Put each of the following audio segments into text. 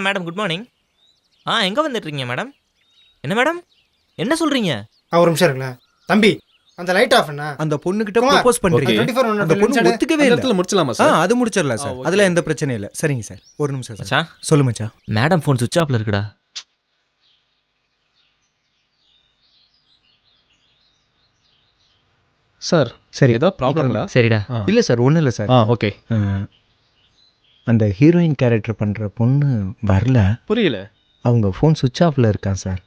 Madam good morning. எங்கே வந்துட்டுருக்கீங்க madam? என்ன madam என்ன சொல்கிறீங்க? ஒரு நிமிஷம் இருக்குல்ல தம்பி, அந்த லைட் ஆஃப் பண்ணா அந்த பொண்ணுகிட்ட ப்ரோபோஸ் பண்றீங்க. அந்த பொண்ணு ஒத்துக்கவே இல்ல. இடத்துல முடிச்சலாமா சார்? அது முடிச்சிடலாம் சார். அதுல எந்த பிரச்சனையும் இல்லை. சரிங்க சார், ஒரு நிமிஷம் சார். மச்சான் சொல்லு மச்சான். மேடம் ஃபோன் சுவிட்ச் ஆஃப்ல இருக்குடா. சார் சரி, ஏதோ ப்ராப்ளங்களா? சரிடா. இல்லை சார், ஒன்றும் இல்லை சார். ஓகே. அந்த ஹீரோயின் கேரக்டர் பண்ணுற பொண்ணு வரல. புரியல அவங்க ஃபோன் சுவிட்ச் ஆஃபில் இருக்கான் சார்.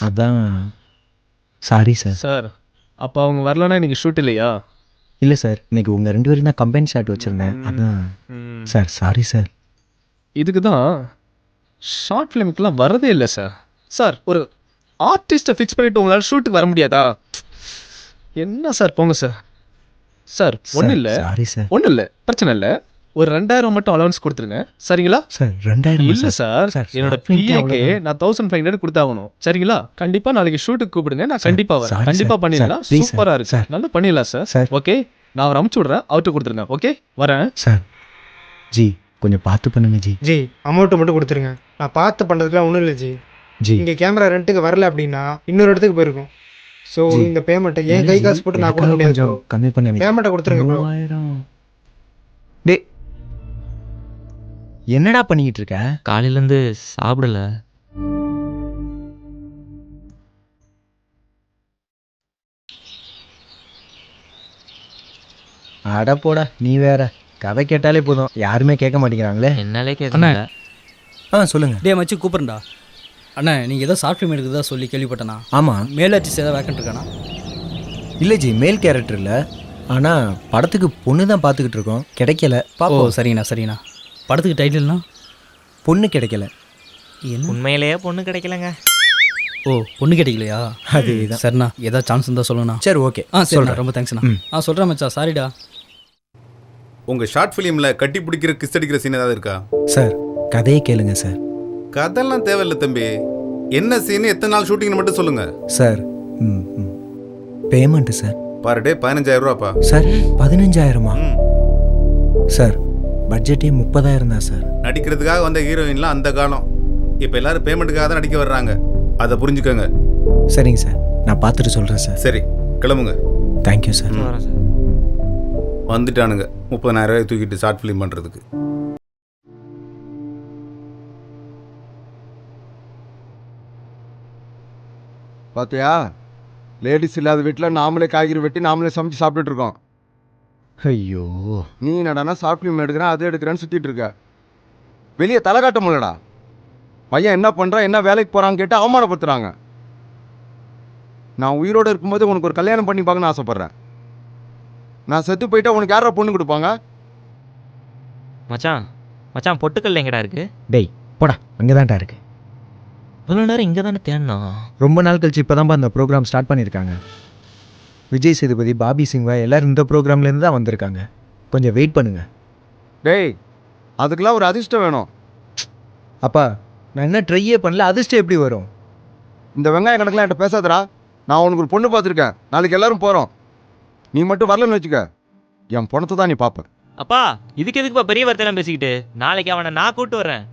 அதான் சாரி சார். சார். அப்போ அவங்க வரலன்னா இன்னைக்கு ஷூட் இல்லையா? இல்லை சார், இன்னைக்கு உங்கள் 2 பேரும் தான் கம்பைன் ஷாட் வச்சுருந்தேன். அதான் சார், சாரி சார். இதுக்கு தான் ஷார்ட் ஃபிலிமுக்கெலாம் வரதே இல்லை சார். சார் ஒரு ஆர்டிஸ்ட்டை ஃபிக்ஸ் பண்ணிவிட்டு உங்களால் ஷூட்டுக்கு வர முடியாதா? என்ன சார், போங்க சார். சார் ஒன்றும் இல்லை, சாரி சார். ஒன்றும் இல்லை, பிரச்சனை இல்லை. ஒரு 2000 மட்டும் அலவன்ஸ் கொடுத்துருங்க, சரிங்களா? சார் 2000 இல்லை சார், என்னோட பிஏக்கு நான் 1500 கொடுத்தாகணும், சரிங்களா? கண்டிப்பாக நாளைக்கு ஷூட்டுக்கு கூப்பிடுங்க, நான் கண்டிப்பாக வரேன். கண்டிப்பாக பண்ணிடலாம், சூப்பராக இருக்கு சார், நல்லா பண்ணிடலாம் சார். ஓகே, நான் அவர் அமுச்சு விட்றேன், அவர்கிட்ட கொடுத்துருங்க. ஓகே, வரேன் சார். ஜி கொஞ்சம் பார்த்து பண்ணுங்க ஜி. ஜி அமௌண்ட்டு மட்டும் கொடுத்துருங்க. நான் பார்த்து பண்ணுறதுக்குலாம் ஒன்றும் இல்லை ஜி. ஜி இங்கே கேமரா ரெண்ட்டுக்கு வரல அப்படின்னா இன்னொரு இடத்துக்கு போயிருக்கும். ஸோ இந்த பேமெண்ட்டை ஏன் கை காசு போட்டு நான் கொடுக்க முடியாது. கொஞ்சம் கம்மி பண்ணி பேமெண்ட்டை கொடுத்துருங்க bro. 3000. டே என்னடா பண்ணிக்கிட்டு இருக்க? காலையிலேருந்து சாப்பிடல. அட போடா, நீ வேற. கதை கேட்டாலே போதும், யாருமே கேட்க மாட்டேங்கிறாங்களே. என்னாலே கேட்க சொல்லுங்க. டே மச்சி கூப்பிட்றா. அண்ணா நீங்கள் ஏதோ சாஃப்ட் ஃபிலிம் எடுக்கிறதா சொல்லி கேள்விப்பட்டேண்ணா. ஆமாம், மேல் ஆர்டிஸ்ட் ஏதாவது வேக்கண்ட் இருக்காண்ணா? இல்லை ஜி, மேல் கேரக்டர் இல்லை. ஆனால் படத்துக்கு பொண்ணு தான் பார்த்துக்கிட்டு இருக்கோம், கிடைக்கல. ஓ பாப்போம். சரிங்கண்ணா சரிங்கண்ணா. படத்துக்கு டைட்டில்ண்ணா? பொண்ணு கிடைக்கல. என்ன? உண்மையிலேயே பொண்ணு கிடைக்கலங்க. ஓ பொண்ணு கிடைக்கலையா? அதேதான். சரிண்ணா, ஏதாவது சான்ஸ் இருந்தால் சொல்லுண்ணா. சரி ஓகே. சரிண்ணா, சொல்கிறேன். ரொம்ப தேங்க்ஸ்ண்ணா. சொல்கிறேன் மச்சா, சாரிடா. உங்கள் ஷார்ட் ஃபிலிமில் கட்டி பிடிக்கிற கிஸ் அடிக்கிற சீன் ஏதாவது இருக்கா? சார் கதையை கேளுங்க சார். கதெல்லாம் தேவையில்லை தம்பி, என்ன சீன் எத்தனை நாள் ஷூட்டிங்னு மட்டும் சொல்லுங்க சார். Payment sir. பாரு டே 15000 ரூபாப்பா. சார் 15000மா? சார் பட்ஜெட்டே 30000 தான் சார். நடிக்கிறதுக்காக வந்த ஹீரோயின்லாம் அந்த காலம், இப்போ எல்லாரும் பேமெண்ட்டுக்காக தான் நடிக்க வர்றாங்க, அதை புரிஞ்சுக்கோங்க. சரிங்க சார், நான் பார்த்துட்டு சொல்கிறேன் சார். சரி கிளம்புங்க. Thank you sir. வரேன் சார். வந்துட்டானுங்க 30000 ரூபாய் தூக்கிட்டு ஷார்ட் ஃபிலிம் பண்ணுறதுக்கு. பார்த்தியா, லேடிஸ் இல்லாத வீட்டில் நாமளே காய்கறி வெட்டி நாமளே சமைச்சு சாப்பிட்டுட்டு இருக்கோம். ஐயோ, நீ என்னடானா ஷார்ட் ஃபிலிம் எடுக்கிறேன் அது எடுக்கிறேன்னு சுற்றிட்டு இருக்க. வெளியே தலை காட்ட முடியலடா. பையன் என்ன பண்ணுறான், என்ன வேலைக்கு போகிறான்னு கேட்டு அவமானப்படுத்துகிறாங்க. நான் உயிரோடு இருக்கும்போது உனக்கு ஒரு கல்யாணம் பண்ணி பார்க்கணுன்னு ஆசைப்பட்றேன். நான் செத்து போயிட்டா உனக்கு யாரா பொண்ணு கொடுப்பாங்க? மச்சான் மச்சான் பொட்டுக்கல் எங்கடா இருக்கு? டேய் போடா, அங்கே தான்டா இருக்கு. இவ்வளோ நேரம் இங்கே தானே தேடணும். ரொம்ப நாள் கழிச்சு இப்போ தான்ப்பா அந்த ப்ரோக்ராம் ஸ்டார்ட் பண்ணியிருக்காங்க. விஜய் சேதுபதி, பாபி சிங்வா எல்லோரும் இந்த ப்ரோக்ராம்லேருந்து தான் வந்திருக்காங்க. கொஞ்சம் வெயிட் பண்ணுங்க. டேய் அதுக்கெல்லாம் ஒரு அதிர்ஷ்டம் வேணும். அப்பா நான் என்ன ட்ரையே பண்ணல, அதிர்ஷ்டம் எப்படி வரும்? இந்த வெங்காய கணக்கெலாம் என்கிட்ட பேசாதடா. நான் உனக்கு ஒரு பொண்ணு பார்த்துருக்கேன், நாளைக்கு எல்லாரும் போகிறோம். நீ மட்டும் வரலன்னு வச்சுக்க, என் பணத்தை தான் நீ பார்ப்ப. அப்பா இதுக்கு எதுக்குப்பா பெரிய வார்த்தையெல்லாம் பேசிக்கிட்டு? நாளைக்கு அவனை நான் கூப்பிட்டு வரேன்.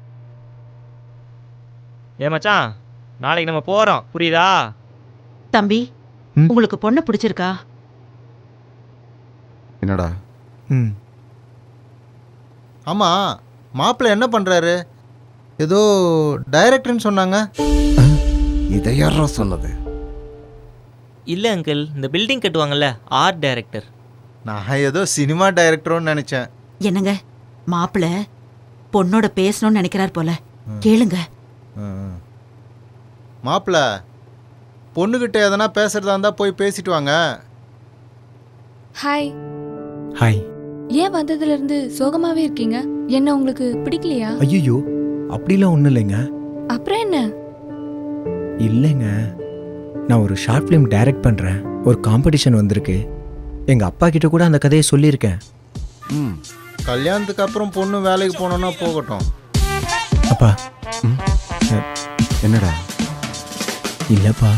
ஏ மச்சான், நாளைக்கு நம்ம போகிறோம், புரியுதா? தம்பி, உங்களுக்கு பொண்ணு பிடிச்சிருக்கா? என்னடா? ஆமாம், மாப்பிள்ளை என்ன பண்ணுறாரு? ஏதோ டைரக்டர்னு சொன்னாங்க. இதை யாரா சொன்னது? இல்லை அங்கிள், இந்த பில்டிங் கட்டுவாங்கல்ல, ஆர்ட் டைரக்டர். நான் ஏதோ சினிமா டைரக்டரோன்னு நினச்சேன். என்னங்க, மாப்பிள்ளை பொண்ணோட பேசணும்னு நினைக்கிறார் போல, கேளுங்க. மாப்பிள்ளை பொண்ணுக்கிட்ட எதனா பேசுகிறதா இருந்தால் போய் பேசிட்டு வாங்க. ஹாய். ஹாய். ஏன் வந்ததுலேருந்து சோகமாகவே இருக்கீங்க? என்ன உங்களுக்கு பிடிக்கலையா? ஐயோ அப்படிலாம் ஒன்றும் இல்லைங்க. அப்புறம் என்ன? இல்லைங்க, நான் ஒரு ஷார்ட் ஃபிலிம் டைரக்ட் பண்ணுறேன். ஒரு காம்படிஷன் வந்திருக்கு. எங்கள் அப்பா கிட்ட கூட அந்த கதையை சொல்லியிருக்கேன். கல்யாணத்துக்கு அப்புறம் பொண்ணு வேலைக்கு போனோன்னா போகட்டும். அப்பா. என்னடா? இல்லைப்பா,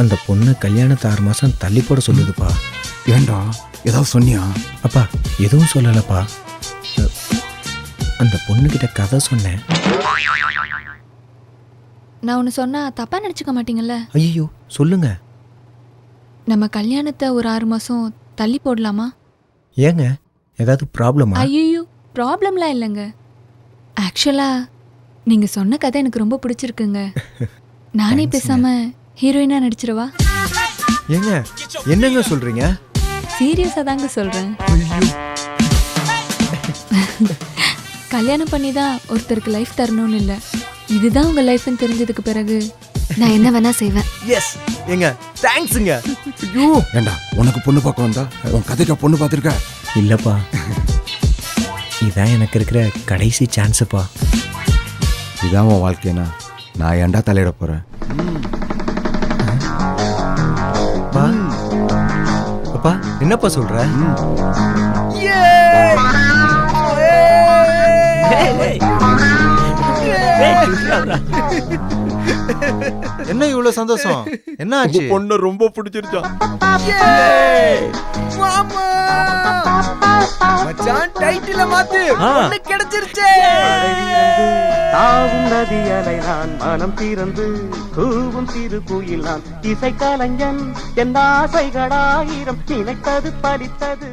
அந்த பொண்ணு கல்யாணத்தை 6 மாதம் தள்ளி போட சொல்லுதுப்பா. ஏண்டா, ஏதாவது சொன்னியா? அப்பா எதுவும் சொல்லலப்பா. அந்த பொண்ணுக்கிட்ட கதை சொன்னேன். நான் ஒன்று சொன்னா தப்பா நினச்சிக்க மாட்டீங்கல்ல? ஐயோ சொல்லுங்க. நம்ம கல்யாணத்தை ஒரு 6 மாதம் தள்ளி போடலாமா? ஏங்க ஏதாவது ப்ராப்ளமா? ஐயோ ப்ராப்ளம்லாம் இல்லைங்க. ஆக்சுவலாக நீங்கள் சொன்ன கதை எனக்கு ரொம்ப பிடிச்சிருக்குங்க. நானே பேசாம ஹீரோயினாக நடிச்சிடவா? ஏங்க என்னங்க சொல்றீங்க? சீரியஸாக தாங்க சொல்கிறேன். கல்யாணம் பண்ணி தான் ஒருத்தருக்கு லைஃப் தரணும்னு இல்லை, இதுதான் உங்கள் லைஃப்னு தெரிஞ்சதுக்கு பிறகு நான் என்ன வேணா செய்வேன். எஸ் ஏங்க தேங்க்ஸுங்க. ஐயோ ஏண்டா உனக்கு பொண்ணு பார்க்க வந்தா உன் கதைக்கு பொண்ணு பார்த்துருக்க? இல்லைப்பா, இதான் எனக்கு இருக்கிற கடைசி சான்ஸுப்பா. இதான் உன் வாழ்க்கைனா நான் ஏன்டா தலையிட போறேன்? அப்பா அப்பா என்னப்பா சொல்ற? என்ன இவ்வளவு சந்தோஷம்? என்ன ஆச்சு? பொண்ணு ரொம்ப பிடிச்சிருச்சான். மச்சான் டைட்டில மாத்து, பொண்ணு கிடைச்சிருச்சே. தாவும் நதி அலை நான் மனம் திறந்து கூவும் சிறு குயில் நான் இசை கலைஞன் என் ஆசைகளாயிரம் நினைத்தது பலித்தது.